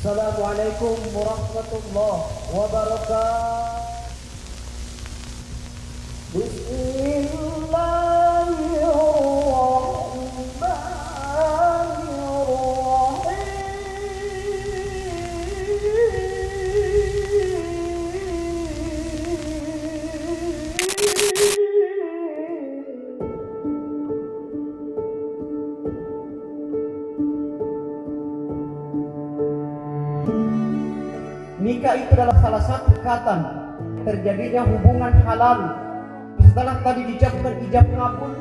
Assalamualaikum warahmatullahi wabarakatuh. Nikah itu adalah salah satu ikatan terjadinya hubungan halal. Setelah tadi diucapkan ijab kabul,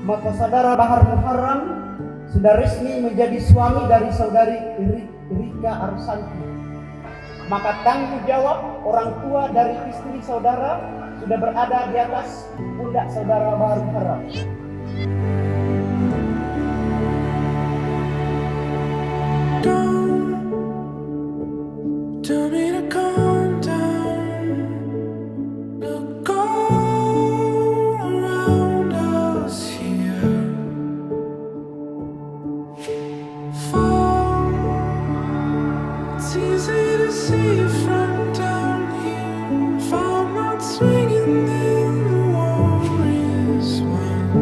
maka saudara Bahar Muharram sudah resmi menjadi suami dari saudari Rika Arsanti. Maka tanggung jawab orang tua dari istri saudara sudah berada di atas pundak saudara Bahar Muharram. Tell me to calm down. Look all around us here. Fall. It's easy to see from down here. If I'm not swinging, then the war is won.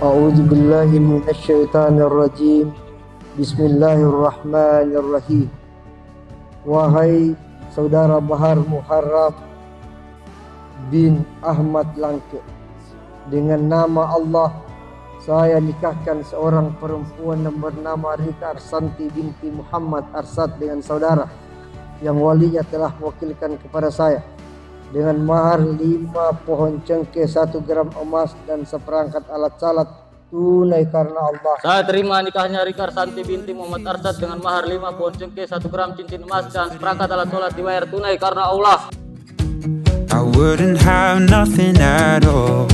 A'udzubillahi minasyaitonirrajim. Bismillahirrahmanirrahim. Wahai saudara Bahar Muharram bin Ahmad Langke, dengan nama Allah saya nikahkan seorang perempuan yang bernama Rika Arsanti binti Muhammad Arsad dengan saudara yang walinya telah mewakilkan kepada saya dengan mahar 5 pohon cengkeh, 1 gram emas dan seperangkat alat salat tunai karena Allah. Saya terima nikahnya Rika Arsanti binti Muhammad Arsad dengan mahar 5 pohon cengkeh, 1 gram cincin emas dan seperangkat alat salat dibayar tunai karena Allah. I wouldn't have nothing at all.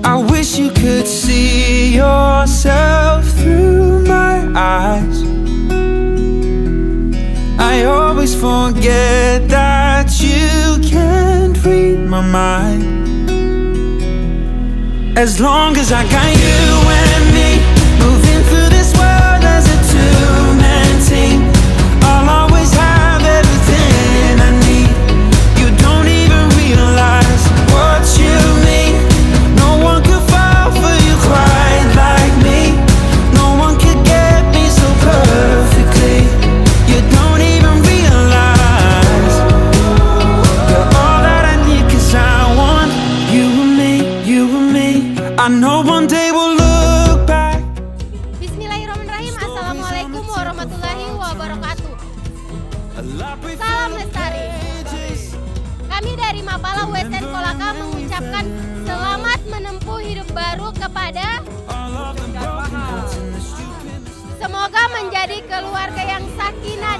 I wish you could see yourself through my eyes. I always forget that you can't read my mind. As long as I got you and me, moving through this world as a two-man team, I'll always have everything I need. You don't even realize what you mean. No one could fall for you quite like me. No one could get me so perfectly. You don't even realize you're all that I need, 'cause I want you and me, you and me. I know one day we'll look back. Bismillahirrahmanirrahim. Assalamualaikum warahmatullahi wabarakatuh. Salam lestari. Kami dari Mapala Wesen Kolaka mengucapkan selamat menempuh hidup baru kepada semoga menjadi keluarga yang sakinah